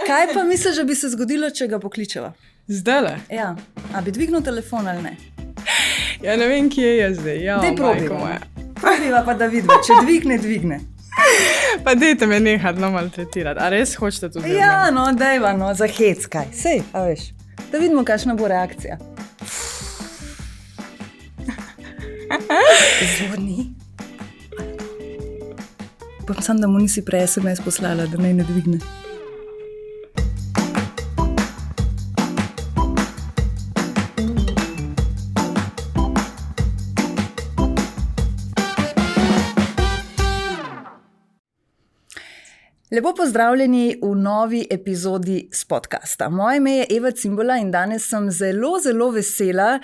Kaj pa misliš, da bi se zgodilo, če ga pokličeva? Zdajle? Ja. A bi dvignil telefon ali ne? Ja, ne vem, kje je zdaj. Ja, daj probiva. Probiva pa, da vidiva, če dvigne. Pa dajte me nehati maltretirati. A res hočete to zdaj? Ja, no, dajva, no, za hec, kaj. Sej, a veš, da vidimo, kakšna bo reakcija. Zvoni. Pa sam, da mu nisi prej SMS poslala, da naj ne dvigne. Lepo pozdravljeni v novi epizodi s podcasta. Moje ime je Eva Cimbola in danes sem zelo, zelo vesela,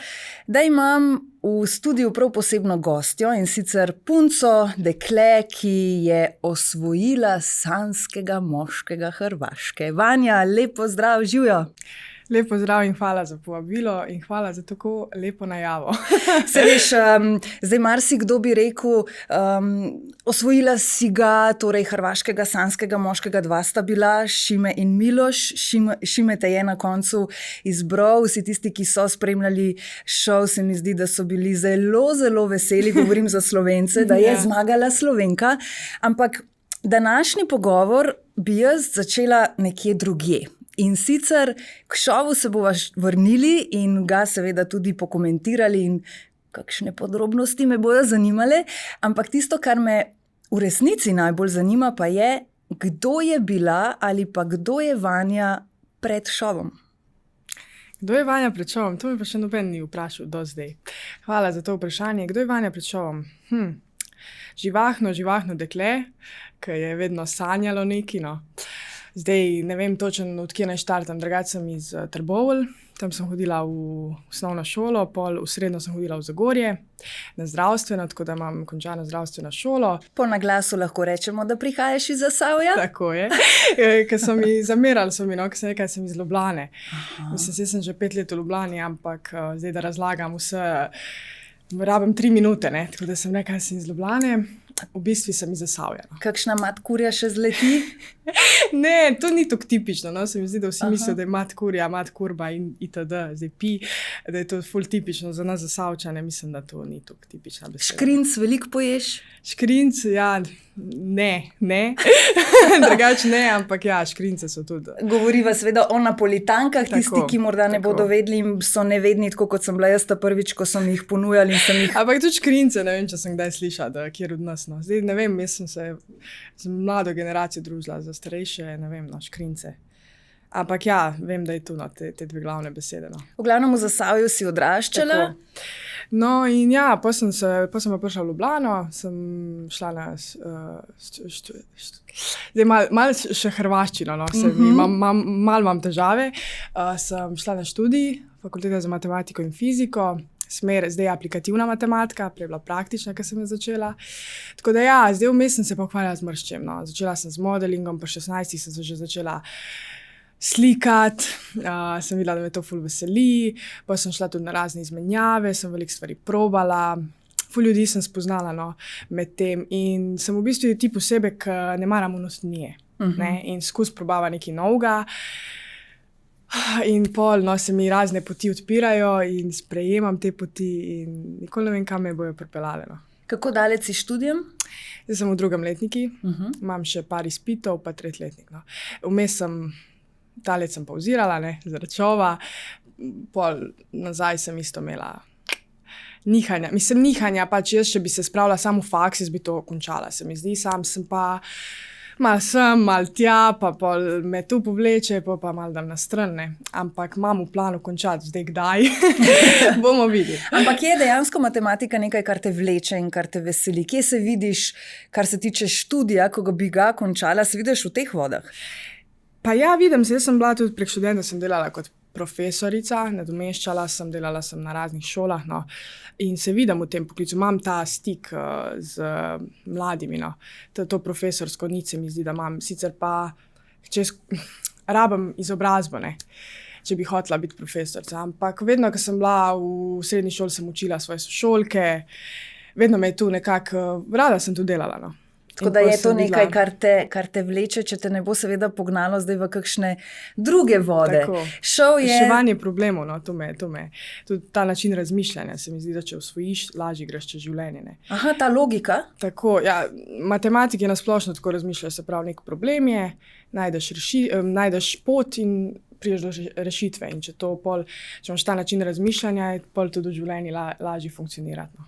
da imam v studiu prav posebno gostjo in sicer punco, dekle, ki je osvojila sanjskega moškega Hrvaške. Vanja, lep pozdrav, živjo! Lep pozdrav in hvala za povabilo in hvala za tako lepo najavo. Se veš, zdaj marsikdo bi rekel, osvojila si ga, torej hrvaškega sanjskega moškega, dva sta bila, Šime in Miloš. Šime te je na koncu izbral, vsi tisti, ki so spremljali šov, se mi zdi, da so bili zelo, zelo veseli, govorim za Slovence, da je zmagala Slovenka, ampak današnji pogovor bi jaz začela nekje drugje. In sicer k šovu se bova vrnili in ga seveda tudi pokomentirali in kakšne podrobnosti me bojo zanimale, ampak tisto, kar me v resnici najbolj zanima, pa je, kdo je bila ali pa kdo je Vanja pred šovom. Kdo je Vanja pred šovom? To mi pa še noben ni vprašal do zdaj. Hvala za to vprašanje. Kdo je Vanja pred šovom? Živahno dekle, ki je vedno sanjalo neki, no. Zdaj ne vem točno, odkje naj štartam, drugače sem iz Trbovelj, tam sem hodila v osnovno šolo, pol v srednjo sem hodila v Zagorje, na zdravstveno, tako da imam končano zdravstveno šolo. Po naglasu lahko rečemo, da prihajaš iz Zasavja? Tako je, ker so mi zamerali, ker sem rekla, da sem iz Ljubljane. Mislim, jaz sem že 5 let v Ljubljani, ampak zdaj, da razlagam vse, rabim 3 minute, ne? Tako da sem rekla, da sem iz Ljubljane. V bistvu sem iz Zasavja. Kakšna matkurja še zleti? Ne, to ni tako tipično. No? Se mi zdi, da vsi mislijo, da je matkurja, matkurba in itd. Zdaj pi, da je to ful tipično za nas Zasavčane. Mislim, da to ni tako tipična beseda. Škrinc veliko poješ? Škrinc, ja, ne. Drugače ne, ampak ja, škrince so tudi. Govoriva seveda o napolitankah, tisti, ki morda ne bodo vedeli, so nevedni, tako kot sem bila jaz ta prvič, ko sem jih ponujali in sem jih... Ampak tudi škrince, ne vem, če sem kdaj slišala, kjer od nas, no. Zdaj ne vem, jaz sem se z mlado generacijo družila, za starejše, ne vem, no, škrince. Ampak ja, vem, da je tu te dve glavne besede, no. V glavnem v Zasavju si odraščala? Tako. No in ja, pa sem pa prišla v Ljubljano, sem šla na zdaj malo še hrvaščino, no, malo imam težave. Sem šla na študij, fakulteta za matematiko in fiziko, smer zdaj je aplikativna matematika, prej je bila praktična, ko sem jo začela. Tako da ja, zdaj vmes sem se pa ukvarjala z mrščem, no. Začela sem z modelingom, pa 16 sem se že začela slikati, sem videla, da me to ful veseli, pa sem šla tudi na razne izmenjave, sem veliko stvari probala, ful ljudi sem spoznala, no, med tem in sem v bistvu tip osebe, ki ne mara monotonije, ne, in skozi probava nekaj novega. In pol, no, se mi razne poti odpirajo in sprejemam te poti in nikoli ne vem, kam me bojo pripeljale, no. Kako daleč si študijem? Zdaj sem v 2. letniki, imam še par izpitov, pa 3. letnik, no. Vmes ta let sem pauzirala, ne, zaradi šova, pol nazaj sem isto imela nihanja, pač jaz, če bi se spravila samo v faks, jaz bi to končala, se mi zdi, sam sem pa malo sem, malo tja, pa pol me tu povleče, pa malo dam na stran, ne. Ampak imam v planu končati, zdaj kdaj, bomo videli. Ampak je dejansko matematika nekaj, kar te vleče in kar te veseli? Kje se vidiš, kar se tiče študija, ko bi ga končala, se vidiš v teh vodah? Pa ja, vidim se, jaz sem bila tudi prek študenta, sem delala kot profesorica, nadomeščala sem, delala sem na raznih šolah, no, in se vidim v tem poklicu, imam ta stik z mladimi, no, to profesorsko nič se mi zdi, da imam, sicer pa rabim izobrazbo, ne, če bi hotela biti profesorica, ampak vedno, ko sem bila v srednji šoli, sem učila svoje sošolke, vedno me je tu nekako, rada sem tu delala, no. Tako da je to nekaj, kar te vleče, če te ne bo seveda pognalo zdaj v kakšne druge vode. Reševanje problemov, no, to me. Tudi ta način razmišljanja se mi zdi, da če osvojiš, lažje greš čez življenje. Ne. Aha, ta logika. Tako, ja, matematiki nasplošno tako razmišljajo, se pravi, nek problem je, najdeš pot in priješ do rešitve. In če imaš ta način razmišljanja, je pol tudi v življenju lažje funkcionirati. No.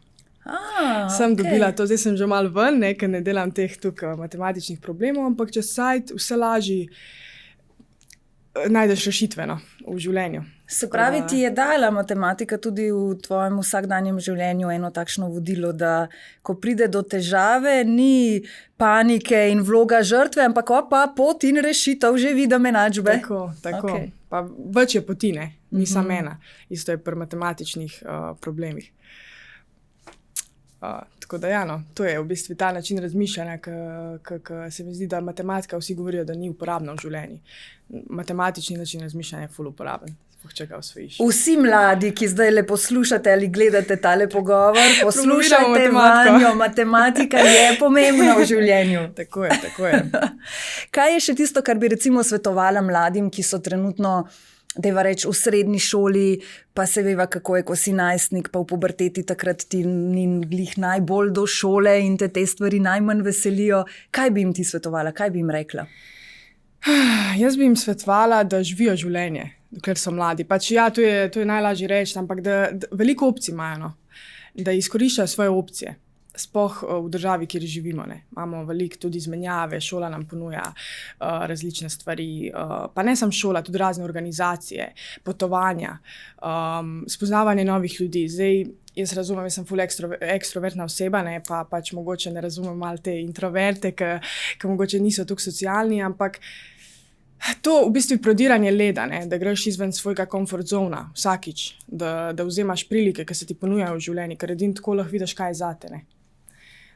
Sem dobila to, zdaj sem že malo ven, ker ne delam teh tukaj matematičnih problemov, ampak čez sajt vse lažje najdeš rešitve v življenju. Se pravi, ti je dala matematika tudi v tvojem vsakdanjem življenju eno takšno vodilo, da ko pride do težave, ni panike in vloga žrtve, ampak pot in rešitev že vidim enačbe. Tako. Okay. Pa več je poti, ni samo ena. Isto je pri matematičnih problemih. Tako da, to je v bistvu ta način razmišljanja, ki se mi zdi, da matematika vsi govorijo, da ni uporabna v življenju. Matematični način razmišljanja je ful uporaben, če ga osvojiš. Vsi mladi, ki zdaj le poslušate ali gledate tale pogovor, poslušajte vanjo, matematika je pomembna v življenju. Tako je. Kaj je še tisto, kar bi recimo svetovala mladim, ki so trenutno dajva reči v srednji šoli, pa se veva, kako je, ko si najstnik, pa v puberteti takrat ti ni glih najbolj do šole in te stvari najmanj veselijo. Kaj bi jim ti svetovala, kaj bi jim rekla? Jaz bi jim svetovala, da živijo življenje, dokler so mladi. Pač ja, to je najlažje reči, ampak da veliko opcij imajo, da izkoriščajo svoje opcije. Sploh v državi, kjer živimo. Imamo veliko tudi izmenjave, šola nam ponuja različne stvari, pa ne samo šola, tudi razne organizacije, potovanja, spoznavanje novih ljudi. Zdaj, jaz razumem, jaz sem ful ekstrovertna oseba, pa pač mogoče ne razumem malo te introverte, ki mogoče niso tako socialni, ampak to v bistvu prodiranje leda, da greš izven svojega comfort zona vsakič, da vzemaš prilike, ki se ti ponujajo v življenju, ker edino tako lahko vidiš, kaj je zate.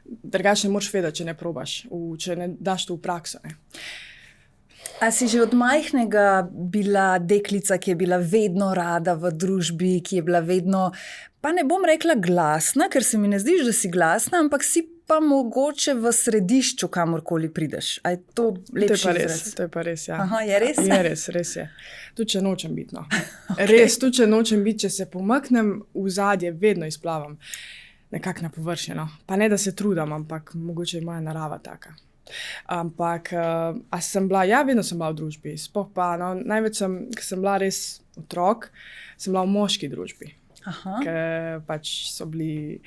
Drugače ne moreš vedeti, če ne probaš, če ne daš to v prakso. A si že od majhnega bila deklica, ki je bila vedno rada v družbi, ki je bila vedno, pa ne bom rekla glasna, ker se mi ne zdiš, da si glasna, ampak si pa mogoče v središču, kamorkoli prideš. A je to lepši izraz? To je pa res, ja. Aha, je res? Je res je. Tudi če nočem biti, Okay. Res, tudi če nočem biti, če se pomaknem v zadje, vedno izplavam nekako na površje. Pa ne, da se trudim, ampak mogoče je moja narava taka. Ampak, vedno sem bila v družbi. Sploh pa, največ ko sem bila res otrok, sem bila v moški družbi. Ker pač so bili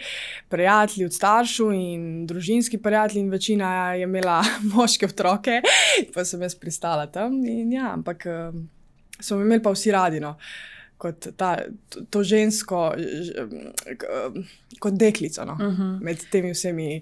prijatelji od staršev in družinski prijatelji in večina je imela moške otroke, pa sem jaz pristala tam in ampak so me imeli pa vsi radi, kot to žensko, kot deklico, med temi vsemi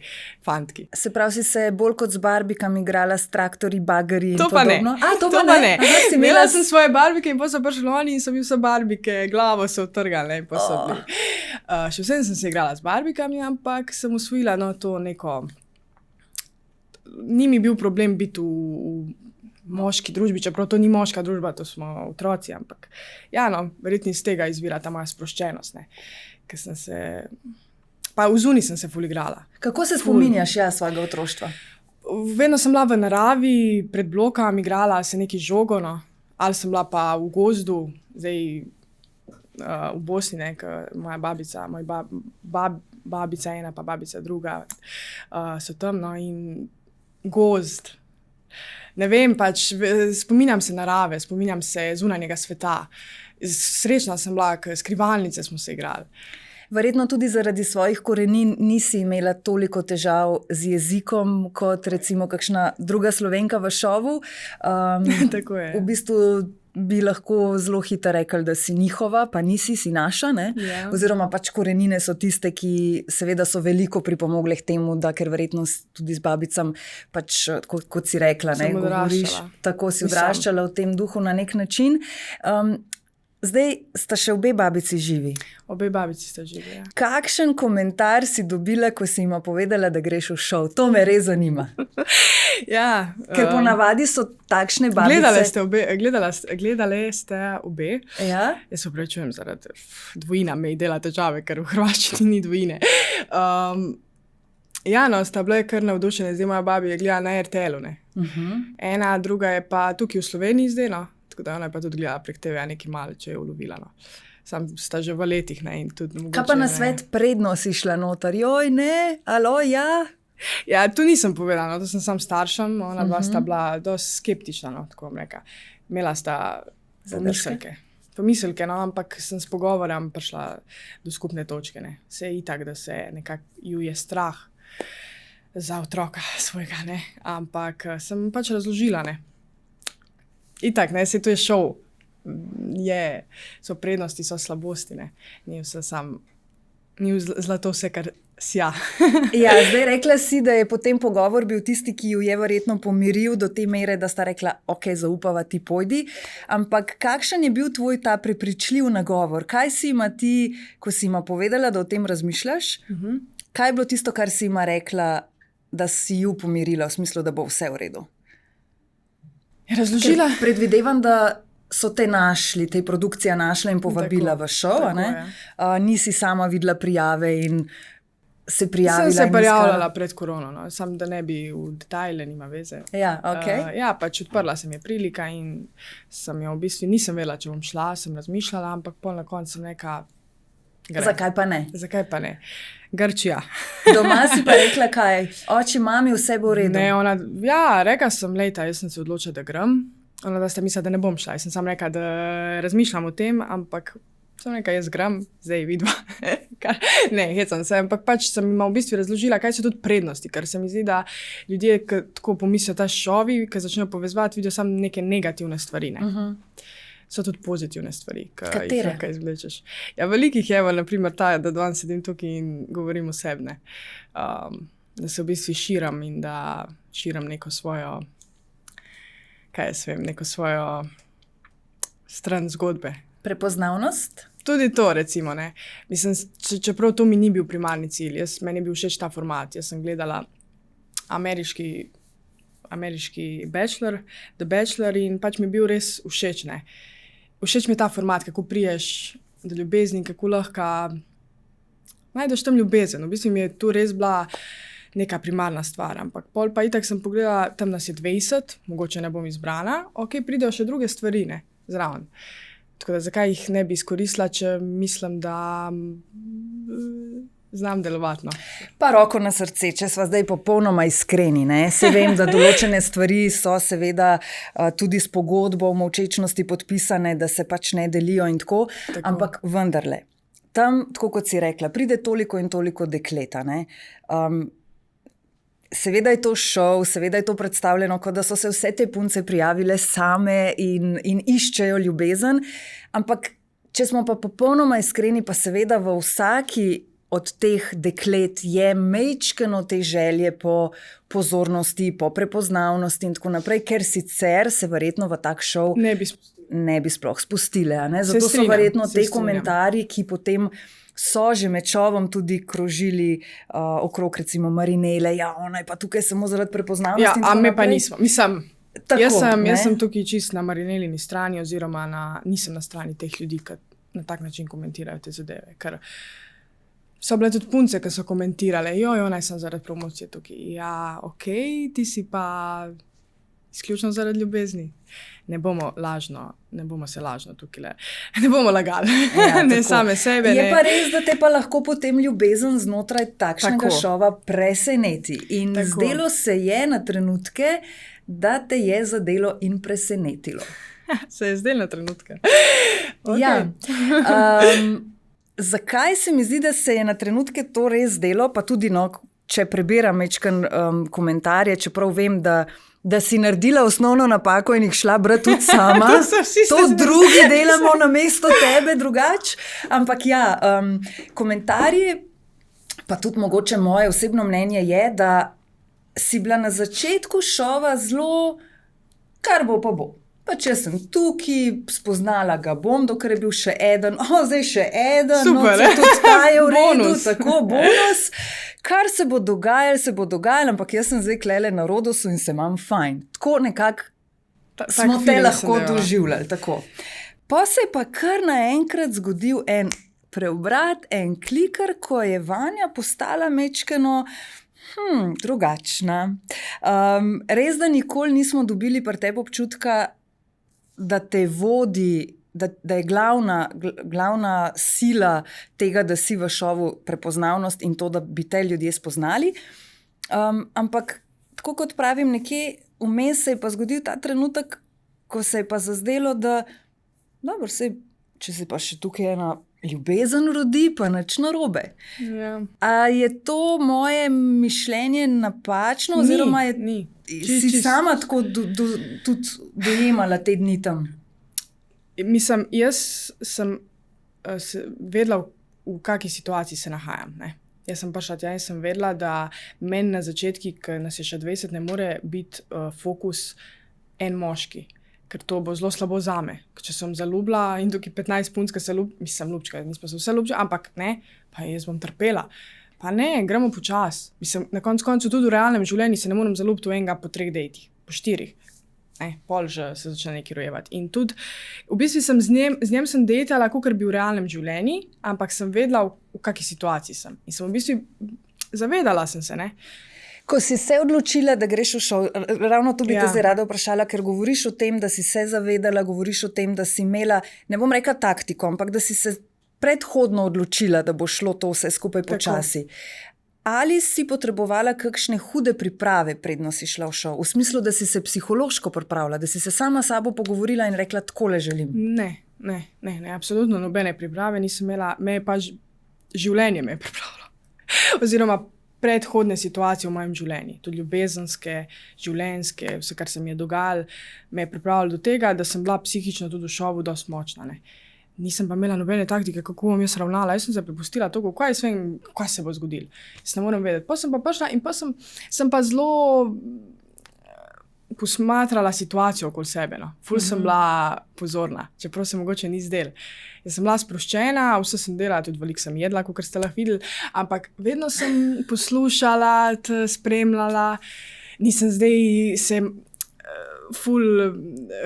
fantki. Se pravi, si se bolj kot z barbikami igrala s traktorji, bageri in to podobno? To pa ne. Imela sem svoje barbike in pa so prišli oni in so bili vse barbike, glavo so utrgali. Še vsem sem se igrala z barbikami, ampak sem usvojila to neko... Ni mi bil problem biti v moški družbi, čeprav to ni moška družba, to smo otroci, ampak verjetno iz tega izvira ta moja sproščenost, ker sem se, pa v zunaj sem se ful igrala. Kako se spominjaš svojega otroštva? Vedno sem bila v naravi, pred blokam igrala se neki žogo, ali sem bila pa v gozdu, zdaj v Bosni, moja babica, babica ena pa babica druga so tam, in gozd. Ne vem, pač spominjam se narave, spominjam se zunanjega sveta. Srečna sem bila, skrivalnice smo se igrali. Verjetno tudi zaradi svojih korenin nisi imela toliko težav z jezikom, kot recimo kakšna druga Slovenka v šovu. Tako je. V bistvu bi lahko zelo hitro rekli, da si njihova, pa nisi, si naša. Yeah. Oziroma pač korenine so tiste, ki seveda so veliko pripomogle k temu, da ker verjetno tudi z babicam, pač kot si rekla, govoriš, tako si odraščala v tem duhu na nek način. Zdaj sta še obe babici živi. Obe babici sta živi, ja. Kakšen komentar si dobila, ko si jima povedala, da greš v šov? To me res zanima. Ja. Ker ponavadi so takšne babice... Gledale ste obe. Ja? Jaz se opravičujem zaradi dvojina, me dela težave, ker v hrvaščini ni dvojine. Ja, no, sta bile kar navdušene, zdaj moja babi je gledala na RTL-u, ne. Ena, druga je pa tukaj v Sloveniji zdaj, no, tako da ona je pa tudi gledala prek TV-ja nekaj malo, če je ulovila, no. Sam sta že v letih, ne, in tudi mogoče, Kaj pa na ne. svet predno si šla noter? Joj, ne, alo, ja. Ja, tu nisem povedala, no, to sem sam staršem, ona dva sta bila dosti skeptična, no, tako bom rekla. Imela sta pomisleke, no, ampak sem s pogovorem prišla do skupne točke, ne. Vse je itak, da se nekako ju je strah za otroka svojega, ne, ampak sem pač razložila, ne. Itak, ne, se to je šov, so prednosti, so slabosti, ne, ni zlato vse, kar sja. Ja, zdaj rekla si, da je potem pogovor bil tisti, ki ju je verjetno pomiril do te mere, da sta rekla, ok, zaupava ti, pojdi, ampak kakšen je bil tvoj ta prepričljiv nagovor? Kaj si ima ti, ko si ima povedala, da o tem razmišljaš? Kaj je bilo tisto, kar si ima rekla, da si ju pomirila, v smislu, da bo vse v redu? Razložila? Predvidevam, da so te našli, te produkcija našla in povabila v šov, ne? Nisi sama videla prijave in se prijavila. Sem se prijavljala pred korono, no? Sam da ne bi v detajle, nima veze. Ja, ok. Ja, pač odprla se mi je prilika in sem jo v bistvu nisem vedela, če bom šla, sem razmišljala, ampak pol na koncu sem neka... Zakaj pa ne? Zakaj pa ne? Grčija. Doma si pa rekla kaj? Oči, mami, vse bo v redu. Ne, rekla sem, lejta, jaz sem se odločila, da grem. Ona da sta mislila, da ne bom šla. Jaz sem sam rekla, da razmišljam o tem, ampak sem rekla, jaz grem, zdaj vidva. Ne, hecam se, ampak pač sem ima v bistvu razložila, kaj so tudi prednosti, ker se mi zdi, da ljudje, ki tako pomislijo ta šovi, ki začnejo povezovati, vidijo samo neke negativne stvari, ne. So tudi pozitivne stvari, ki jih lahko izvlečeš. Ja, velikih je, naprimer ta, da danes sedim tukaj in govorim o sebi, ne. Da se v bistvu širam in da širam neko svojo, kaj jaz vem, neko svojo stran zgodbe. Prepoznavnost? Tudi to, recimo, ne. Mislim, čeprav to mi ni bil primarni cilj, meni je bil všeč ta format. Jaz sem gledala ameriški Bachelor, The Bachelor in pač mi je bil res všeč, ne. Všeč mi je ta format, kako priješ do ljubezni, kako lahko najdeš tam ljubezen. V bistvu mi je tu res bila neka primarna stvar, ampak pol pa itak sem pogledala, tam nas je 20, mogoče ne bom izbrana, ok, pridejo še druge stvari, ne, zraven. Tako da zakaj jih ne bi izkoristila, če mislim, da znam delovati, no. Pa roko na srce, če sva zdaj popolnoma iskreni, ne. Se vem, da določene stvari so seveda tudi s pogodbo o molčečnosti podpisane, da se pač ne delijo in tako. Ampak vendarle, tam, tako kot si rekla, pride toliko in toliko dekleta, ne. Seveda je to šov, seveda je to predstavljeno, kot da so se vse te punce prijavile same in iščejo ljubezen, ampak če smo pa popolnoma iskreni, pa seveda v vsaki od teh deklet je majčkeno te želje po pozornosti, po prepoznavnosti in tako naprej, ker sicer se verjetno v tak šov ne bi sploh spustile, a ne? Zato so verjetno te komentarji, ki potem so že med šovom tudi krožili okrog recimo Marinele, ja, ona je pa tukaj samo zaradi prepoznavnosti in tako naprej. Ja, a me pa nismo. Mislim, tako, jaz sem tukaj čist na Marinelini strani oziroma nisem na strani teh ljudi, ki na tak način komentirajo te zadeve, ker so bile tudi punce, ki so komentirale, ona je sem zaradi promocije tukaj. Ja, ok, ti si pa izključno zaradi ljubezni. Ne bomo se lažno tukaj, ne bomo lagali, ja, ne same sebe. Je pa res, da te pa lahko potem ljubezen znotraj takšnega šova preseneti. In zdelo se je na trenutke, da te je zadelo in presenetilo. Se je zdelo na trenutke. Okay. Ja. Zakaj se mi zdi, da se je na trenutke to res zdelo, pa tudi, no, če prebiram mečkan komentarje, čeprav vem, da si naredila osnovno napako in jih šla brati tudi sama. To drugi delamo namesto tebe drugače. Ampak ja, komentarji, pa tudi mogoče moje osebno mnenje je, da si bila na začetku šova zelo, kar bo pa bo. Pač jaz sem tukaj, spoznala ga bom, dokler je bil še eden, zdaj še eden, super, no, tudi ta je v redu, tako bonus. Kar se bo dogajalo, ampak jaz sem zdaj klele na Rodosu in se imam fajn. Tako nekako smo te lahko doživljali, tako. Pa se je pa kar naenkrat zgodil en preobrat, en kliker, ko je Vanja postala mečkeno, Drugačna. Res, da nikoli nismo dobili pri tebi občutka, da te vodi, da je glavna sila tega, da si v šovu prepoznavnost in to, da bi te ljudje spoznali. Ampak, tako kot pravim, nekje vmes se je pa zgodil ta trenutek, ko se je pa zazdelo, da dobro, če se pa še tukaj ena ljubezen rodi, pa nič narobe. Ja. A je to moje mišljenje napačno? Oziroma Ni. Si sama tako tudi dojemala te dni tam? Mislim, jaz sem vedela, v kakšni situaciji se nahajam. Ne? Jaz sem prišla tja in sem vedela, da meni na začetku, ki nas je še 20, ne more biti fokus en moški. Ker to bo zelo slabo zame. Če sem zaljubila in tukaj 15 punc, ki se mislim ljubčka, nismo se vse ljubčili, ampak ne, pa jaz bom trpela. Pa ne, gremo počas. Mislim, na koncu tudi v realnem življenju se ne morem zaljubiti v enega po 3 dejtih, po 4. Pol že se začne nekaj rojevati. In tudi, v bistvu sem z njem sem dejtala, kakor bi v realnem življenju, ampak sem vedela, v kakšni situaciji sem. In sem v bistvu zavedala sem se, ne. Ko si se odločila, da greš v šov, ravno to bi te zdaj rada vprašala, ker govoriš o tem, da si se zavedala, govoriš o tem, da si imela, ne bom rekla taktiko, ampak da si se predhodno odločila, da bo šlo to vse skupaj počasi. Ali si potrebovala kakšne hude priprave, predno si šla v šov? V smislu, da si se psihološko pripravila, da si se sama s sabo pogovorila in rekla, takole želim? Ne, absolutno nobene priprave nisem imela, me je pa življenje me je pripravilo. Oziroma predhodne situacije v mojem življenju, tudi ljubezenske, življenjske, vse, kar se mi je dogajalo, me je pripravilo do tega, da sem bila psihično tudi v šovu dosti močna. Ne. Nisem pa imela nobene taktike, kako bom jaz ravnala. Jaz sem se prepustila to, kaj se bo zgodilo. Jaz ne morem vedeti. Pa sem pa prišla in pa sem pa zelo posmatrala situacijo okoli sebe. No. Ful sem bila pozorna, čeprav se mogoče ni zdelo. Jaz sem bila sproščena, vse sem delala, tudi veliko sem jedla, kot ste lahko videli, ampak vedno sem poslušala, spremljala, nisem zdaj se ful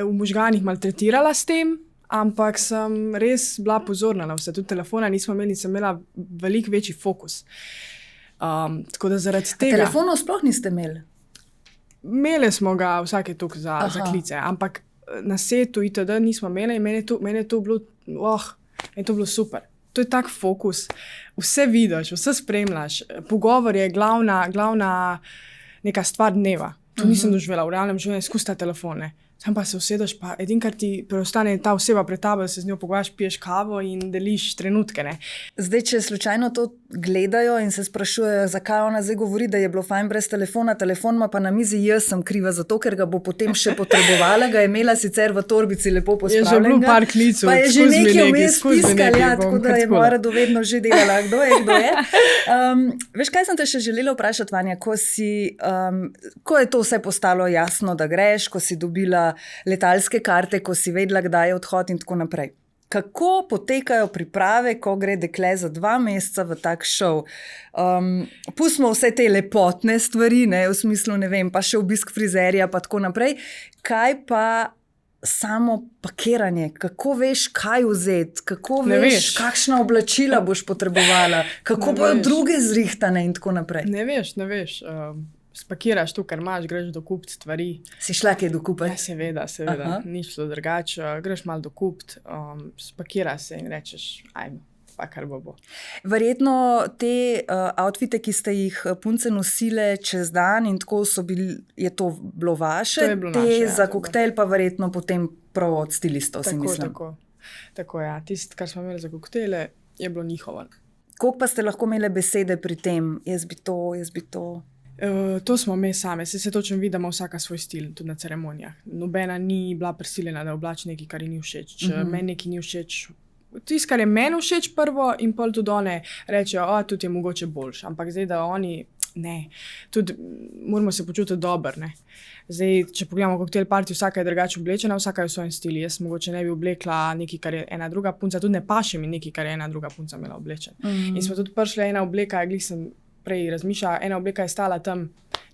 v možganih maltretirala s tem, ampak sem res bila pozorna na vse. Tudi telefona nismo imeli, sem imela veliko večji fokus. Tako da zaradi tega... Telefonov sploh niste imeli? Imeli smo ga vsake toliko za klice, ampak na setu itd. Nismo imeli in meni je to bilo super. To je tak fokus. Vse vidiš, vse spremljaš. Pogovor je glavna neka stvar dneva. To nisem doživela v realnem življenju, skozi ta telefon. Tam pa se usedeš, pa edinkrat ti preostane ta oseba pred tabo, da se z njo pogovarjaš, piješ kavo in deliš trenutke. Ne? Zdaj, če slučajno to gledajo in se sprašujejo, zakaj ona zdaj govori, da je bilo fajn brez telefona, telefon ima pa na mizi, jaz sem kriva za to, ker ga bo potem še potrebovala, ga je imela sicer v torbici lepo pospravljenega. Je že bilo par klicev, pa je že nekaj vmes piskali, tako da je moja radovedno že delala, kdo je. Veš, kaj sem te še želela vprašati, Vanja, ko je to vse postalo jasno, da greš, ko si dobila letalske karte, ko si vedela, kdaj je odhod in tako naprej. Kako potekajo priprave, ko gre dekle za 2 meseca v tak šov? Pustimo vse te lepotne stvari, ne, v smislu, ne vem, pa še obisk frizerja, pa tako naprej. Kaj pa samo pakiranje? Kako veš, kaj vzeti? Kako veš, kakšna oblačila boš potrebovala? Kako bojo druge zrihtane in tako naprej? Ne veš. Spakiraš to, kar imaš, greš dokupiti stvari. Si šla kaj dokupiti? Ja, seveda. Ni šlo drugače. Greš malo dokupiti, spakiraš se in rečeš, ajmo, pa kar bo. Verjetno te outfite, ki ste jih punce nosile čez dan in tako je to bilo vaše? To je bilo naše, za koktejl pa verjetno potem prav od stilistov, si mislim. Tako, ja. Tisto, kar smo imeli za koktejle, je bilo njihovo. Koliko pa ste lahko imeli besede pri tem? Jaz bi to... To smo mi same, se točno vidi, da ima vsaka svoj stil, tudi na ceremonijah. Nobena ni bila prisiljena, da oblači nekaj, kar ji ni všeč. Če meni nekaj ni všeč, tisto, kar je meni všeč prvo, in pol tudi one rečejo, tudi je mogoče boljše. Ampak zdaj, da oni, ne, tudi moramo se počutiti dobro, ne. Zdaj, če pogledamo koktejl party, vsaka je drugače oblečena, vsaka je v svojem stili. Jaz mogoče ne bi oblekla nekaj, kar je ena druga punca, tudi ne paše mi nekaj, kar je ena druga punca imela oblečen. In smo tudi prišli ena obleka, glih sem prej razmišljala, ena obleka je stala tam,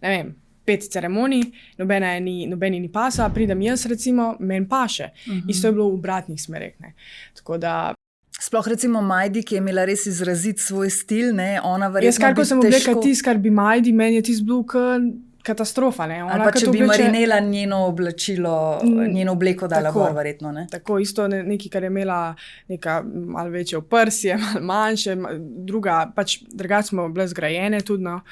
ne vem, 5 ceremonij, nobeni ni pasa, pridem jaz recimo, meni paše. Isto je bilo v obratnih smereh, ne. Tako da... Sploh recimo Majdi, ki je imela res izrazit svoj stil, ne, ona verjetno Jaz, kar ko sem oblekla tisto, kar bi Majdi, meni je tisto bil katastrofa. Ne? Ali pa če bi Marinela njeno oblačilo, njeno obleko dala gor, verjetno. Ne? Tako, isto nekaj, kar je imela neka malo večje oprsje, malo manjše, druga, pač drugače smo bile zgrajene tudi, no.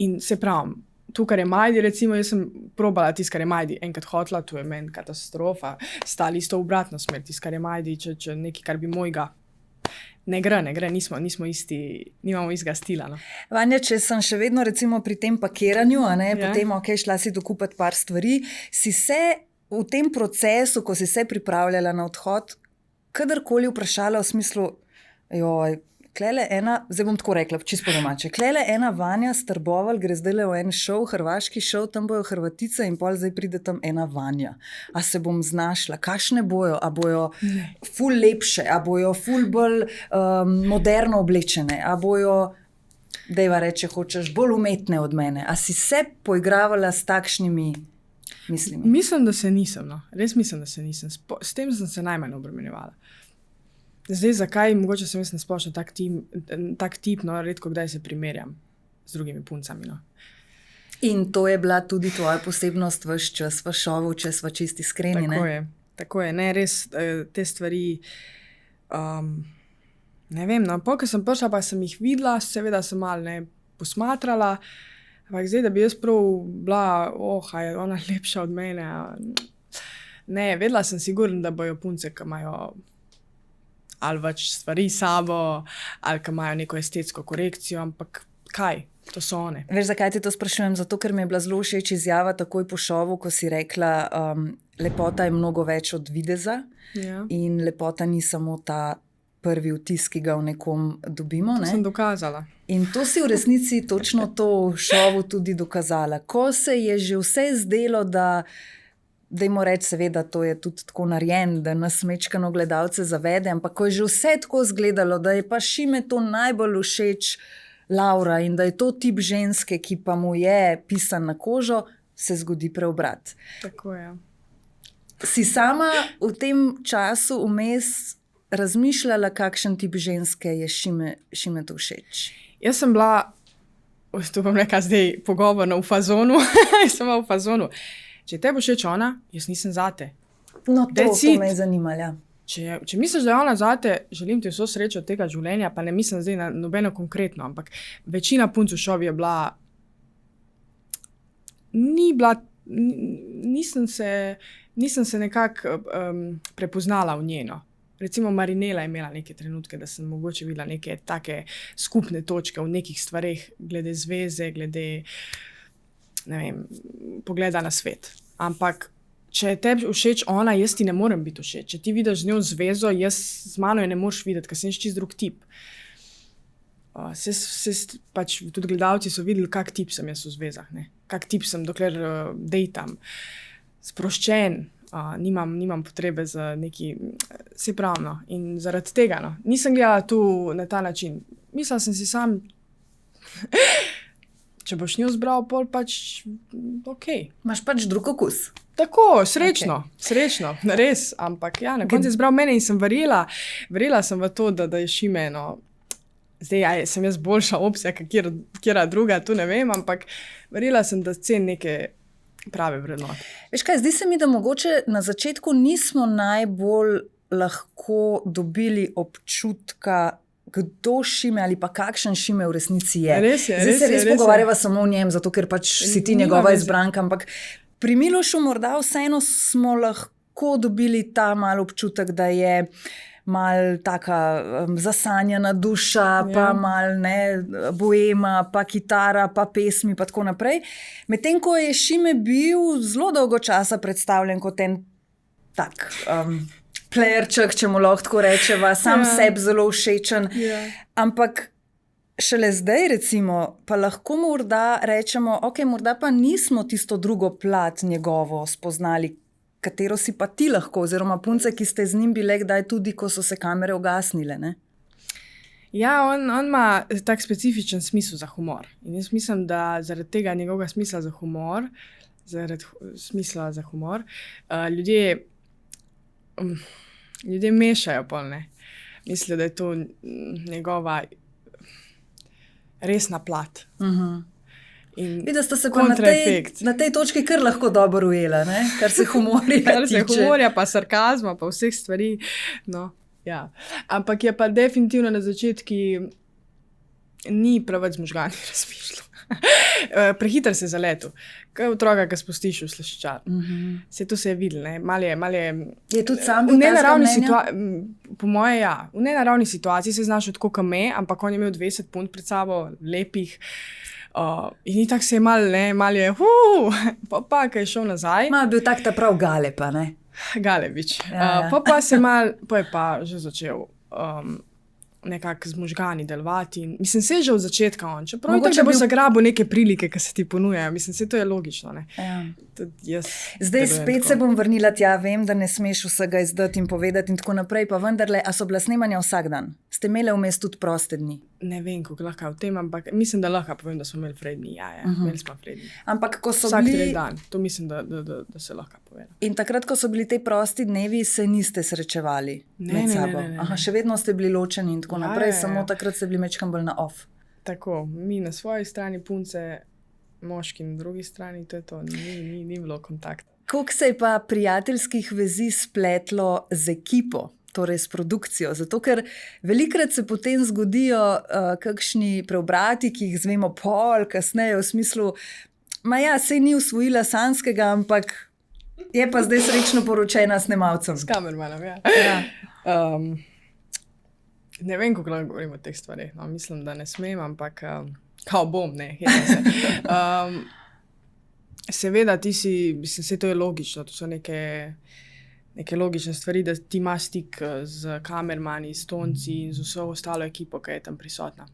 In se pravim, tu, kar je Majdi, recimo, jaz sem probala tisto, kar je Majdi enkrat hotla, tu je meni katastrofa, stali isto v obratno smer, tisto, kar je Majdi, če nekaj, kar bi mojega. Ne gre, nismo isti, nimamo istega stila. No. Vanja, če sem še vedno recimo pri tem pakiranju, potem šla si dokupati par stvari, si se v tem procesu, ko si se pripravljala na odhod, kadarkoli vprašala v smislu, joj, klele ena, zdaj bom tako rekla, čisto domače, klele ena Vanja Strboval gre zdaj v en šov, hrvaški šov, tam bojo Hrvatice in pol zdaj pride tam ena Vanja. A se bom znašla? Kakšne bojo? A bojo ful lepše? A bojo ful bolj moderno oblečene? A bojo, dejva reče, hočeš, bolj umetne od mene? A si se poigravala s takšnimi mislimi? Mislim, da se nisem, no. Res mislim, da se nisem. S tem sem se najmanj obremenjevala. Zdaj, zakaj, mogoče sem jaz nasplošno tak tip, no, redko kdaj se primerjam z drugimi puncami, no. In to je bila tudi tvoja posebnost ves čas v šovu, če sva čisti iskreni, ne? Tako je, ne, res te stvari, ne vem, no, ko sem prišla, pa sem jih videla, seveda sem malo posmatrala, ampak zdaj, da bi jaz prav bila, je ona lepša od mene, ne, vedela sem sigurno, da bojo punce, ki imajo ali več stvari sabo, ali ki imajo neko estetsko korekcijo, ampak kaj? To so one. Veš, zakaj ti to sprašujem? Zato, ker mi je bila zelo všeč izjava takoj po šovu, ko si rekla, lepota je mnogo več od videza in lepota ni samo ta prvi vtis, ki ga v nekom dobimo. To sem dokazala. In to si v resnici točno to v šovu tudi dokazala. Ko se je že vse zdelo, dajmo reči, seveda, to je tudi tako narejen, da nas mečkano gledalce zavede, ampak ko je že vse tako izgledalo, da je pa Šime to najbolj všeč Laura in da je to tip ženske, ki pa mu je pisan na kožo, se zgodi preobrat. Tako je. Si sama v tem času vmes razmišljala, kakšen tip ženske je Šime to všeč? Jaz sem bila, to bom rekla zdaj pogovorno v fazonu, jaz sem bila v fazonu. Če te bo všeč ona, jaz nisem zate. No, to me je zanimalo. Če misliš, da je ona zate, želim ti vso srečo od tega življenja, pa ne mislim zdaj na nobeno konkretno, ampak večina punc v šovi je bila, nisem se nekako prepoznala v njeno. Recimo Marinela je imela neke trenutke, da sem mogoče videla neke take skupne točke v nekih stvareh, glede zveze, glede ne vem, pogleda na svet. Ampak, če je tebi všeč ona, jaz ti ne morem biti všeč. Če ti vidiš z njo zvezo, jaz z mano je ne moreš videti, ker sem čist drug tip. Pač tudi gledalci so videli, kak tip sem jaz v zvezah. Ne? Kak tip sem, dokler dejtam. Sproščen, nimam potrebe za neki, se pravno. In zaradi tega, no. Nisem gledala tu na ta način. Mislila sem si sam, če boš njo zbral, pol pač, okej. Imaš pač drug okus. Tako, srečno, res, ampak ja, na koncu je zbral mene in sem verjela sem v to, da je Šime, no, zdaj sem jaz boljša opcija, kjera druga, tu ne vem, ampak verjela sem, da cen neke prave vrednote. Veš kaj, zdi se mi, da mogoče na začetku nismo najbolj lahko dobili občutka, kdo Šime ali pa kakšen Šime v resnici je. Zdaj se res pogovarjava samo o njem, zato ker pač si ti njegova izbranka, ampak pri Milošu morda vseeno smo lahko dobili ta mal občutek, da je mal taka zasanjana duša, pa mal boema, pa kitara, pa pesmi, pa tako naprej. Medtem ko je Šime bil zelo dolgo časa predstavljen kot en tak playerček, če mu lahko tako rečeva, sam sebi zelo všečen. Ampak šele zdaj, recimo, pa lahko morda rečemo, morda pa nismo tisto drugo plat njegovo spoznali, katero si pa ti lahko, oziroma punce, ki ste z njim bile kdaj tudi, ko so se kamere ugasnile, ne? Ja, on ima tak specifičen smisel za humor. In jaz mislim, da zaradi tega njegovega smisla za humor, ljudje mešajo pol, ne. mislijo, da je to njegova resna plat. Vidim, da sta se pa na tej točki kar lahko dobro ujela, ne? Kar se humorja Kar se tiče. humorja, pa sarkazma, pa vseh stvari. No, ja. Ampak je pa definitivno na začetku ni preveč možganih razmišljal. Prehiter se zaletel. Kaj otroka, ki spustiš v slaščičar. Se to se je videlo, ne? Mal je Je tudi sam bil takega mnenja? Po moje, ja. V nenaravni situaciji se znaš tako kot me, ampak on je imel 20 punt pred sabo, lepih. In tako se je mal je, pa kaj je šel nazaj. Ma je bil tak ta prav gale pa, ne? Galebič. Ja. Pa je pa že začel nekako z možgani delovati. Mislim, se je že od začetka on. Čeprav Mogoče je tako, da bo bil- zagrabil neke prilike, ki se ti ponujajo. Mislim, se to je logično, ne. Ja. Tudi jaz Zdaj delujem spet tako. se bom vrnila tja, vem, da ne smeš vsega izdati in povedati in tako naprej, pa vendarle, a so bila snemanja vsak dan? Ste imeli vmes tudi proste dni? Ne vem, kako lahko v tem, ampak mislim, da lahko povem, da smo imeli Fredni. Ja, imeli smo Fredni. Ampak ko so Vsak bili... tretji dan. To mislim, da se lahko pove. In takrat, ko so bili te prosti dnevi, se niste srečevali med sabo? Ne. Aha, še vedno ste bili ločeni in tako Ja, naprej, ja, ja. samo takrat ste bili mečkam bolj na off. Tako, mi na svoji strani punce, moški na drugi strani, to je to. Ni bilo kontakta. Koliko se je pa prijateljskih vezi spletlo z ekipo, torej s produkcijo? Zato, ker velikrat se potem zgodijo kakšni preobrati, ki jih zvemo pol, kasneje v smislu, ma ja, sej ni usvojila sanskega, ampak je pa zdaj srečno poročena s snemalcem. S kamermanom, ja. Ja. Ne vem, kako lahko govorim o teh stvareh. No, mislim, da ne smem, ampak kao bom, ne, hetam se. Seveda, ti si, mislim, vse to je logično, to so neke logične stvari, da ti imaš stik z kamermani, s tonci in z vso ostalo ekipo, ki je tam prisotna.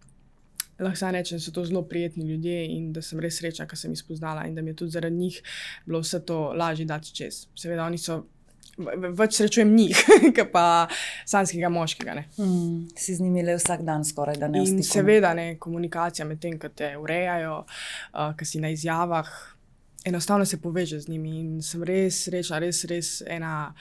Lahko samo rečem, da so to zelo prijetni ljudje in da sem res srečna, ker sem jih spoznala in da mi je tudi zaradi njih bilo vse to lažje dati čez. Seveda, oni so, več srečujem njih, kot pa sanskega moškega, ne. Si z njimi le vsak dan skoraj, da ne v In stiku. seveda, ne, komunikacija med tem, ko te urejajo, ko si na izjavah, enostavno se poveže z njimi in sem res srečna, res ena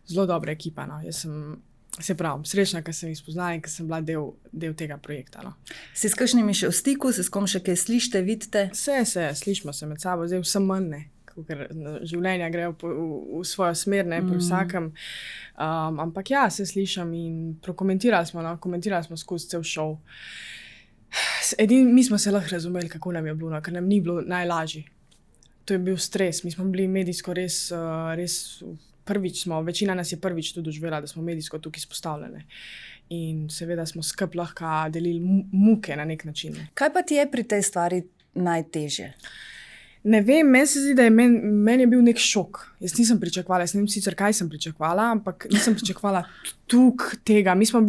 zelo dobra ekipa. No. Jaz sem, se pravim, srečna, ker sem jih spoznala in ker sem bila del tega projekta. No. Si s kakšnimi še v stiku, se s kom še kaj slišite, vidite? Slišimo se med sabo, zdaj vsem manj, ne. Ker življenja grejo v svojo smer, ne, pri vsakem. Ampak ja, se slišam in komentirali smo skozi cel šov. Mi smo se lahko razumeli, kako nam je bilo, no, ker nam ni bilo najlažje. To je bil stres, mi smo bili medijsko res prvič večina nas je prvič tudi doživela, da smo medijsko tukaj izpostavljene. In seveda smo skupaj lahko delili muke na nek način. Kaj pa ti je pri tej stvari najtežje? Ne vem, meni se zdi, da je meni je bil nek šok. Jaz nisem pričakovala, jaz ne vem sicer, kaj sem pričakovala, ampak nisem pričakovala toliko tega. Mi smo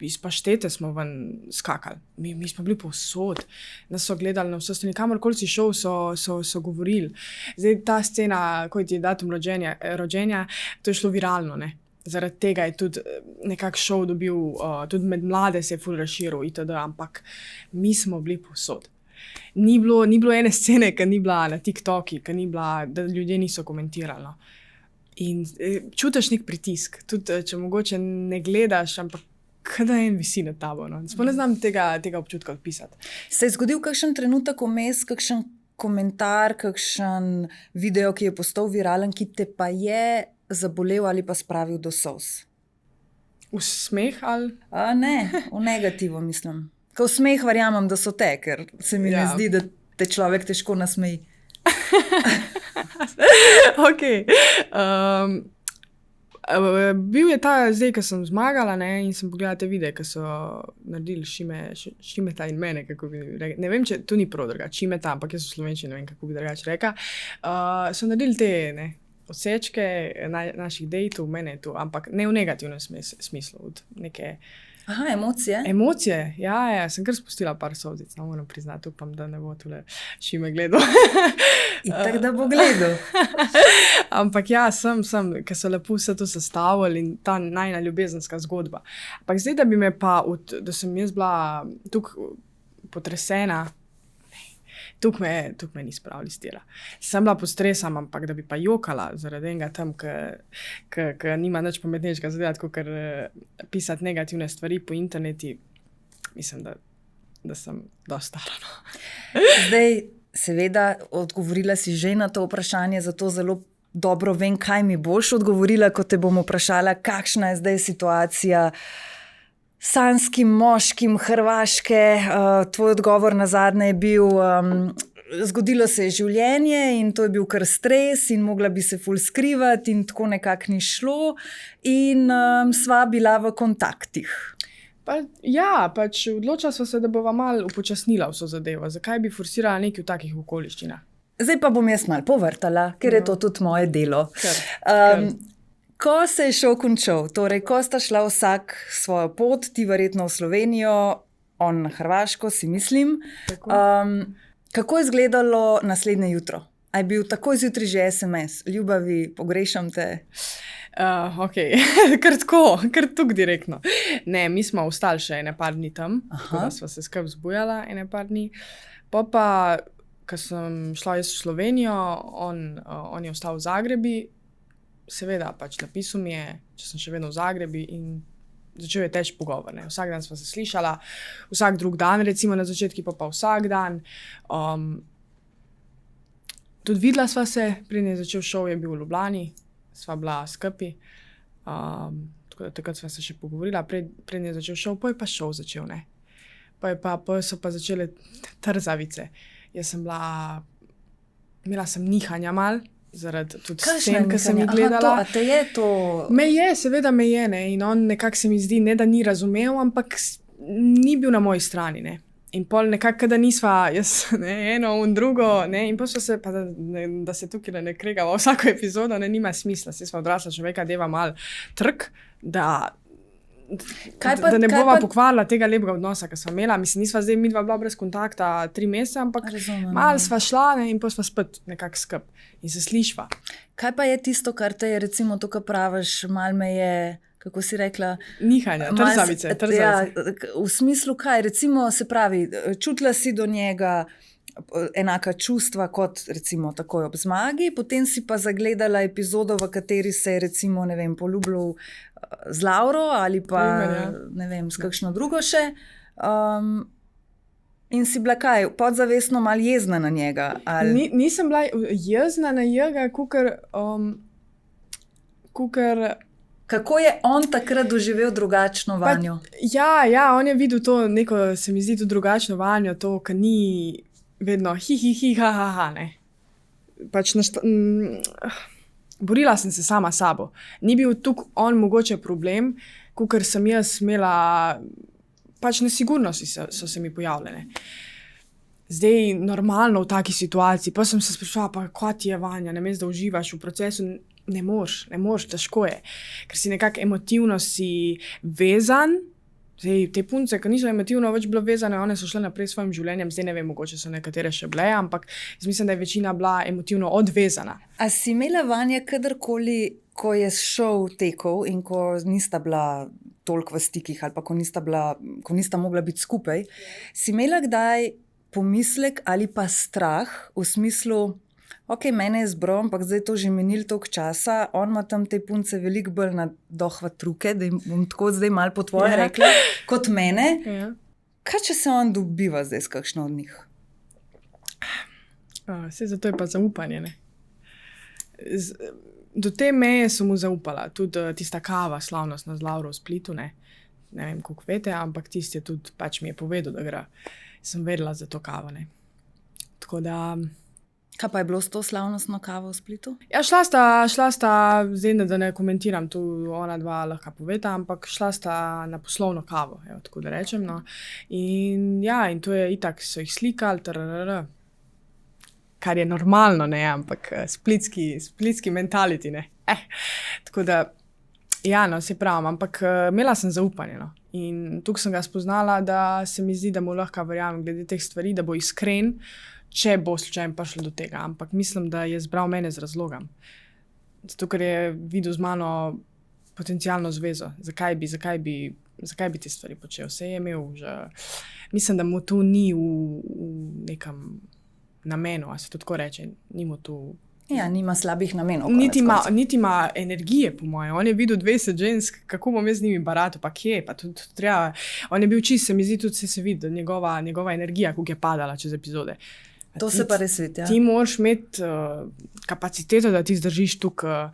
iz paštete smo ven skakali. Mi smo bili povsod. Nas so gledali na vse strani. Kamorkoli si šel, so govorili. Zdaj ta scena, ko ti je datum rođenja, to je šlo viralno, ne. Zaradi tega je tudi nekako šov dobil, tudi med mlade se je ful razširil itd., ampak mi smo bili povsod. Ni bilo ene scene, ki ni bila na TikToku, ki ni bila, da ljudje niso komentirali. No. In čutiš nek pritisk, tudi če mogoče ne gledaš, ampak kada en visi nad tabo. No. Sploh ne znam tega občutka odpisati. Se je zgodil kakšen trenutek vmes, kakšen komentar, kakšen video, ki je postal viralen, ki te pa je zabolel ali pa spravil do solz? V smeh ali? Ne, v negativo mislim. Ko v smeh verjamem, da so te, ker se mi ne zdi, da te človek težko nasmeji. Ok. Bil je ta zdaj, ko sem zmagala, ne, in sem pogledala te videe, ki so naredili Šimeta in mene, kako bi rekla. Ne vem, če to ni prav drugače, Šimeta, ampak jaz v slovenščini ne vem, kako bi drugače rekla. So naredili te, ne, odsečke naših dejtov, mene je to, ampak ne v negativnem smislu, od neke... Aha, emocije? Emocije, ja, sem kar spustila par solzic, no, moram priznati, upam, da ne bo tule Šime gledal. Itak, da bo gledal. Ampak ja, sem, ker so lepo vse to sestavili in ta najna ljubezenska zgodba. Ampak zdaj, da bi me pa, da sem jaz bila tukaj potresena, Tukaj me ni spravili s tira. Sem bila pod stresom, ampak da bi pa jokala zaradi enega tam, ki nima nič pametnejšega zadevati, kot pisati negativne stvari po internetu. Mislim, da sem dosta stara. No. Zdaj, seveda, odgovorila si že na to vprašanje, zato zelo dobro vem, kaj mi boš odgovorila, ko te bom vprašala, kakšna je zdaj situacija sanskim, moškim, Hrvaške. Tvoj odgovor na zadnje je bil, zgodilo se je življenje in to je bil kar stres in mogla bi se ful skrivati in tako nekako ni šlo in sva bila v kontaktih. Pač odločila sva se, da bova malo upočasnila vso zadevo. Zakaj bi forsirala nekaj v takih okoliščinah? Zdaj pa bom jaz malo povrtala, ker je to tudi moje delo. Ko se je šel končal, torej ko sta šla vsak svojo pot, ti verjetno v Slovenijo, on na Hrvaško, si mislim. Kako je izgledalo naslednje jutro? A je bil takoj zjutraj že SMS? Ljubavi, pogrešam te. Ok, kar tako direktno. Ne, mi smo ostali še ene par dni tam, tako da sva se skupaj vzbujala ene par dni. Pa, ko sem šla jaz v Slovenijo, on je ostal v Zagrebi, seveda pač napisal mi je, če sem še vedno v Zagrebi in začel je teči pogovor. Ne. Vsak dan sva se slišala, vsak drug dan, recimo na začetku, pa vsak dan. Tudi videla sva se, preden je začel šov, je bil v Ljubljani. Sva bila skupaj, tako da takrat sva se še pogovorila, preden je začel šov, pa je pa šov začel, ne. Pa so pa začele trzavice. Imela sem nihanja mal, zaradi tudi scen, ki sem jih gledala. A te je to? Seveda me je, ne, in on nekako se mi zdi, ne da ni razumel, ampak ni bil na moji strani, ne. In pol nekako, da nisva jaz eno in drugo, ne, in pa so se, pa da se tukaj ne kregava vsako epizodo, ne, nima smisla, saj sva odrasla človeka, deva mal trk, da ne bova pokvarila tega lepega odnosa, ki sva imela. Mislim, nisva zdaj midva bila brez kontakta 3 mesece, ampak malo sva šla, ne, in pa sva spet nekako skup in se slišva. Kaj pa je tisto, kar te je, recimo to, kar praviš, malo me je, kako si rekla? Nihanja, trzavice. Ja, v smislu kaj? Recimo, se pravi, čutila si do njega enaka čustva kot recimo takoj ob zmagi, potem si pa zagledala epizodo, v kateri se je recimo, ne vem, poljubljal z Lauro ali pa, ne vem, s kakšno drugo še. In si bila kaj, podzavestno malo jezna na njega? Ali? Nisem bila jezna na njega, kukar Kako je on takrat doživel drugačno vanjo? Ja, on je videl to neko, se mi zdi, tudi drugačno vanjo, to, ki ni vedno ha, ne. Pač borila sem se sama s sabo. Ni bil tukaj on mogoče problem, kakor sem jaz imela, pač nesigurnosti so se mi pojavljene. Zdaj, normalno v taki situaciji, pa sem se sprašala, pa kaj ti je vanja, namesto da uživaš v procesu, ne moreš, težko je. Ker si nekako emotivno si vezan. Zdaj, te punce, ki niso emotivno več bile vezane, one so šle naprej s svojim življenjem, zdaj ne vem, mogoče so nekatere še bile, ampak jaz mislim, da je večina bila emotivno odvezana. A si imela vanja kadarkoli, ko je šov tekel in ko nista bila toliko v stikih ali pa ko nista mogla biti skupaj, si imela kdaj pomislek ali pa strah v smislu, ok, mene je zbral, ampak zdaj to že minil toliko časa, on ima tam te punce veliko bolj na dohvat ruke, da jim bom tako zdaj malo po tvoje rekla, kot mene. Ja. Kaj, če se on dobiva zdaj s kakšno od njih? Saj zato je pa zaupanje, ne. Do te meje sem mu zaupala, tudi tista kava slavnostna z Lauro v Splitu, ne vem, koliko vete, ampak tisti je tudi, pač mi je povedal, da gre. Sem vedela za to kavo, ne. Tako da... Kaj pa je bilo s to slavnostno kavo v Splitu? Ja, šla sta, zdaj da ne komentiram, tu ona dva lahko poveta, ampak šla sta na poslovno kavo, tako da rečem, no. In ja, in to je itak, so jih slikali, kar je normalno, ne, ampak splitski mentality, ne. Tako da, ja, no, se pravim, ampak imela sem zaupanje, no. In tukaj sem ga spoznala, da se mi zdi, da mu lahko verjamem glede teh stvari, da bo iskren, če bo slučajno prišlo do tega. Ampak mislim, da je zbral mene z razlogom. Zato, ker je videl z mano potencialno zvezo. Zakaj bi te stvari počel? Vse je imel že... Mislim, da mu to ni v nekem namenov, a se to tako reče, nima tu. Ja, nima slabih namenov. Niti ima energije, po mojem. On je videl 20 žensk, kako bom jaz z njimi baratil, pa kje, pa tudi treba. On je bil čist, se mi zdi, tudi se vidi, njegova energija, kako je padala čez epizode. To se pa res vidi, ja. Ti moraš imeti kapaciteto, da ti zdržiš tukaj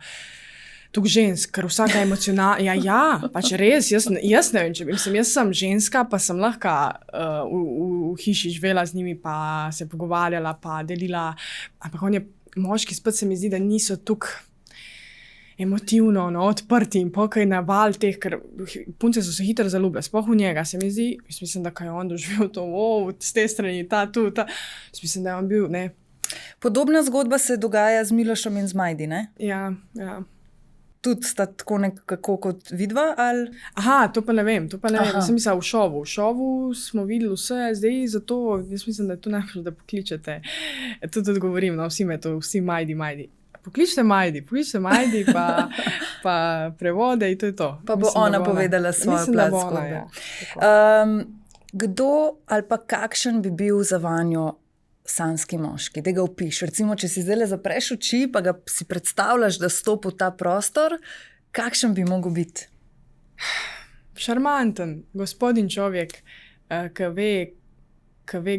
žensk, ker vsaka emocionalna. Ja, pač res, jaz ne vem, jaz sem ženska, pa sem lahko v hiši živela z njimi, pa se pogovarjala, pa delila, ampak on je moški spet se mi zdi, da niso tukaj emotivno odprti in pokaj na val teh, ker punce so se hitro zaljubile, sploh v njega, se mi zdi, mislim, da kaj je on doživel to, z te strani, mislim, da je on bil, ne. Podobna zgodba se dogaja z Milošem in z Majdi, ne? Ja. Tudi sta tako nekako kot vidva, ali? Aha, to pa ne vem. Sem mislila v šovu. V šovu smo videli vse, zdaj zato, jaz mislim, da je to najbolj, da pokličete. Tudi odgovorim, vsi Majdi. Pokličite Majdi, pa prevode in to je to. Pa bo ona povedala svojo plat zgodbe. Kdo ali pa kakšen bi bil za vanjo sanski moški, da ga opiš. Recimo, če si zdaj zapreš oči, pa ga si predstavljaš, da stopi v ta prostor, kakšen bi mogel biti? Šarmanten, gospodin človek, ki ve,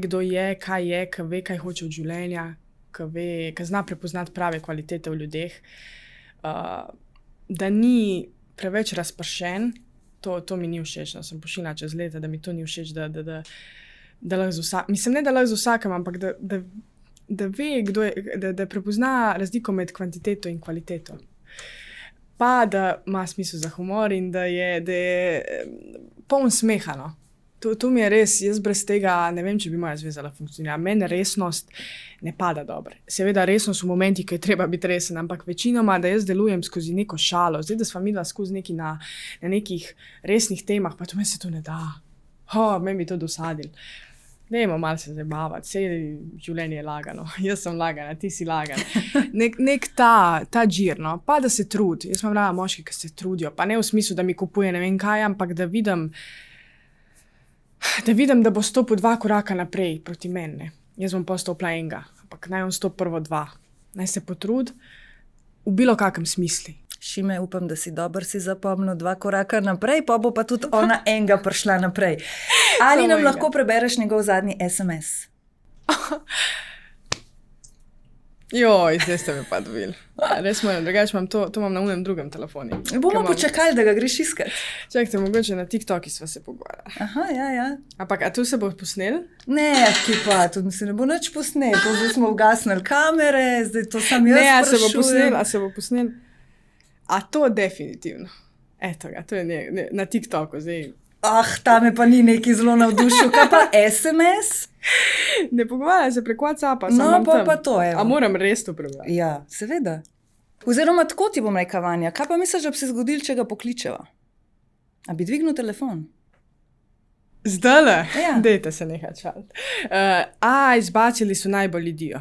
kdo je, ki ve, kaj hoče od življenja, ki zna prepoznati prave kvalitete v ljudeh, da ni preveč razpršen, to mi ni všeč, sem pošila čez leta, da mi to ni všeč, da lahko z vsakem, mislim, ne da lahko z vsakem, ampak da ve, kdo je, da prepozna razliko med kvantiteto in kvaliteto. Pa da ima smisel za humor in da je poln smeha, no. To mi je res, jaz brez tega ne vem, če bi moja zveza funkcionirala. Meni resnost ne pada dobro. Seveda resnost v momentih, ko je treba biti resen, ampak večinoma, da jaz delujem skozi neko šalo. Zdaj, da sva midva skozi neki na nekih resnih temah, pa to meni se to ne da. Meni bi to dosadil. Dajmo malo se zabavati, vse življenje je lagano, jaz sem lagana, ti si lagan. Nek ta džir, no, pa da se trudi. Jaz imam rada moški, ki se trudijo, pa ne v smislu, da mi kupuje ne vem kaj, ampak da vidim, da bo stopil 2 koraka naprej proti meni. Jaz bom postopila enega, ampak naj on stopi prvo 2. Naj se potrudi v bilo kakem smislu. Šime, upam, da si dobro si zapomnil 2 koraka naprej, pa bo pa tudi ona enega prišla naprej. Ali nam lahko prebereš njegov zadnji SMS? Zdaj ste me pa dobili. Res moram, drugače imam to imam na unem drugem telefonu. Bomo počakali, da ga greš iskat. Čakajte, mogoče na TikToki sva se pogovarjala. Aha, ja. Ampak, a tu se bo posnel? Ne, ki pa, tudi se ne bo nič posnel. Zdaj smo ugasnili kamere, zdaj to sam jaz sprašujem. A se bo posnel? A to definitivno. Eto ga, to je na TikToku zdaj. Tam je pa ni neki zelo navdušil. Kaj pa SMS? Ne pogovarjaj se prek WhatsAppa. No, pa to je. A moram res to prebrati? Ja, seveda. Oziroma, tako ti bom rekla, Vanja, kaj pa misliš, da bi se zgodil, če ga pokličeva? A bi dvignil telefon? Zdajle? Ja. Dejte se nekaj čaliti. Izbacili so najbolj ljudijo.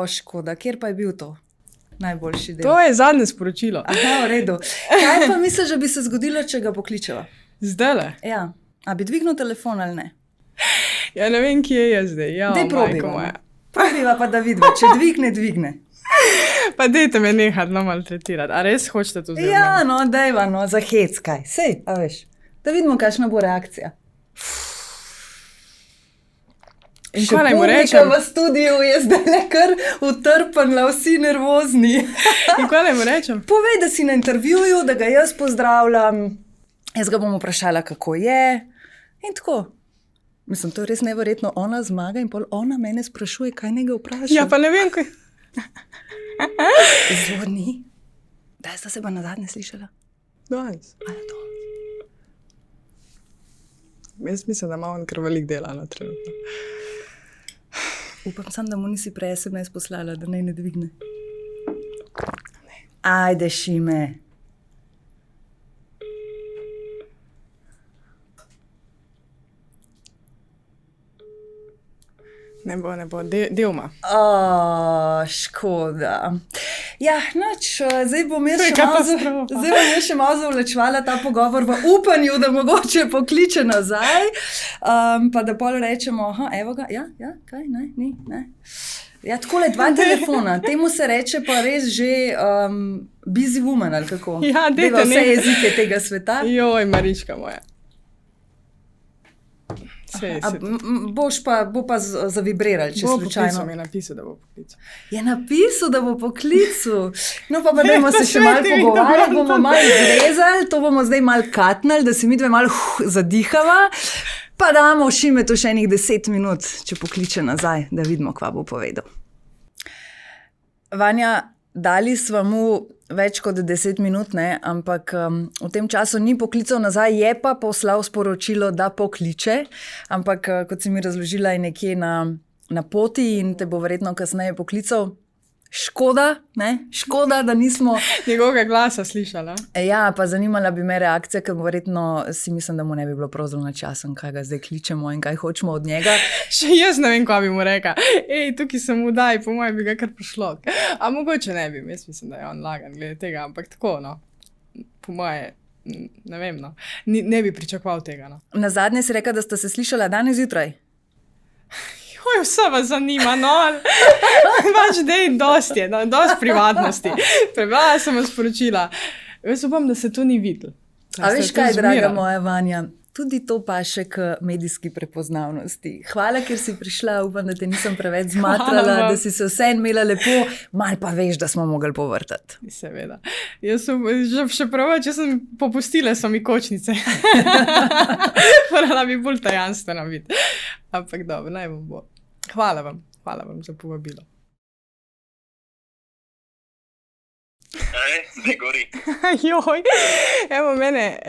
Škoda, kjer pa je bil to? Najboljši del. To je zadnje sporočilo. Aha, v redu. Kaj pa misliš, da bi se zgodilo, če ga pokličeva? Zdajle? Ja. A bi dvignil telefon ali ne? Ja, ne vem, kje je zdaj. Dej probiva. Probiva pa, da vidva. Če dvigne. Pa dejte me nehati maltretirati. A res hočete to zdaj? Ja, no, dejva, no, za hec kaj. Sej, a veš. Da vidimo, kakšna bo reakcija. In kaj naj mu rečem? V studiu je zdaj kar utrpnila, vsi nervozni. In kaj naj mu rečem? Povej, da si na intervjuju, da ga jaz pozdravljam. Jaz ga bom vprašala, kako je. In tako. Mislim, to je res neverjetno. Ona zmaga in pol ona mene sprašuje, kaj naj ga vpraša. Ja, pa ne vem, kaj. Zvoni. Daj, sta se pa nazadnje slišala? Danes. Jaz mislim, da ima on kar velik dela na trenutno. Upam sam, da mu nisi prej SMS poslala, da naj ne dvigne. Ajde, Šime. Ne bo, delma. Škoda. Ja, zdaj bom jaz še malo zavlačevala ta pogovor v upanju, da mogoče pokliče nazaj, pa da pol rečemo, evo ga, ja, kaj, ne. Ja, takole 2 telefona, temu se reče pa res že busy woman, ali kako? Ja, dajte Deva vse nekaj. jezike tega sveta. Joj, Marička moja. Bo pa zavibriral, če Bo slučajno. poklical, mi je napisal, da bo poklical. Je napisal, da bo poklical. No, pa dajmo se še malo Posveti mi pogovarjati, to. bomo malo zrezali, to bomo zdaj malo katnali, da se midve malo zadihava, pa damo Šimetu še enih 10 minut, če pokliče nazaj, da vidimo, kva bo povedal. Vanja, dali smo mu več kot 10 minut, ne? Ampak v tem času ni poklical nazaj, je pa poslal sporočilo, da pokliče, ampak kot si mi razložila, je nekje na poti in te bo verjetno kasneje poklical. Škoda, ne? Škoda, da nismo. Njegovega glasa slišala. Ja, pa zanimala bi me reakcija, ker verjetno si mislim, da mu ne bi bilo prav zelo načasen, kaj ga zdaj kličemo in kaj hočemo od njega. Še jaz ne vem, kaj bi mu rekla. Ej, tukaj sem mu daj, po mojem bi ga kar prišlo. A mogoče ne bi, jaz mislim, da je on lagan glede tega, ampak tako, no. Po moje, ne vem, no. Ne bi pričakoval tega, no. Nazadnje si rekla, da sta se slišala danes zjutraj. Joj, vse vas zanima, no. Pač dej, dosti je, no, dosti privatnosti. Prebrala sem vas sporočila. Jaz upam, da se to ni videl. A veš kaj, draga moja Vanja? Tudi to pa še k medijski prepoznavnosti. Hvala, ker si prišla, upam, da te nisem preveč zmatrala, da si se vse imela lepo, mal pa veš, da smo mogli povrtati. Seveda. Jaz sem še prav, če sem popustila, so mi kočnice. Morala bi bolj tajanstvena biti. Ampak dobro, naj bo. Hvala vam za povabilo. Ne gori. Joj, evo mene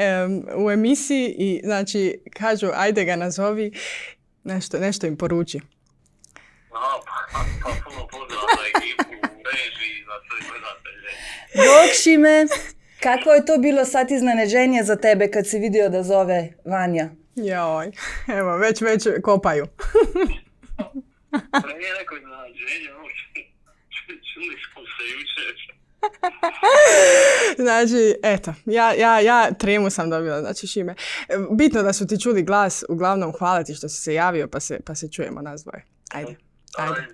u emisiji i znači kažu ajde ga nazovi, nešto im poruči. Pa puno pozdrav za ekipu, režiji, za sve gledatelje. Bog, Šime, kako je to bilo sad iznenađenje za tebe kad si vidio da zove Vanja? Joj, evo već kopaju. Pa nije neko iznenađenje, čuli smo se jučer. Znači, eto, ja tremu sam dobila, znači Šime. Bitno da su ti čuli glas, uglavnom hvala ti što si se javio, pa se čujemo nas dvoje. Ajde. Pozdrav još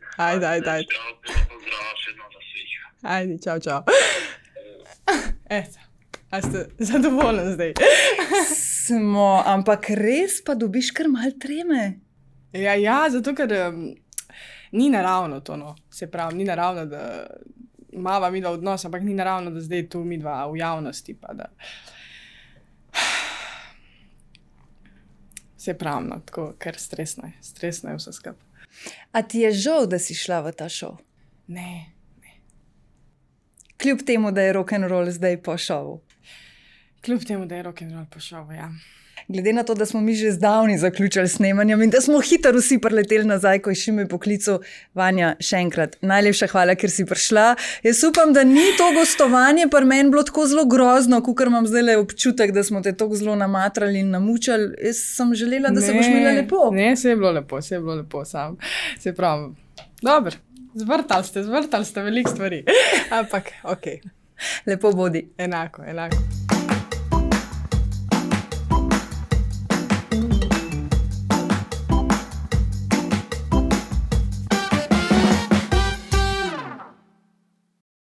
jednom za svih. Ajde, čao. Eto, a ste zadovoljni zdaj? Smo, ampak res pa dobiš kar mal treme. Ja, zato ker ni naravno to, no. Se pravi, ni naravno, da imava midva odnos, ampak ni naravno, da zdaj tu midva v javnosti, pa da... Se pravi, no, tako, ker stresno je vse skupaj. A ti je žal, da si šla v ta šov? Ne. Kljub temu, da je rock'n'roll zdaj po šovu. Kljub temu, da je rock'n'roll po šovu, ja. Glede na to, da smo mi že zdavni zaključili snemanjem in da smo hitro vsi preleteli nazaj, ko je Šime poklical, Vanja, še enkrat, najlepša hvala, ker si prišla. Jaz upam, da ni to gostovanje pri meni bilo tako zelo grozno, kakor imam zdaj občutek, da smo te tako zelo namatrali in namučali. Jaz sem želela, da se boš imela lepo. Ne, se je bilo lepo, sam. Se pravi, dobro, zvrtali ste veliko stvari, ampak ok. Lepo bodi. Enako.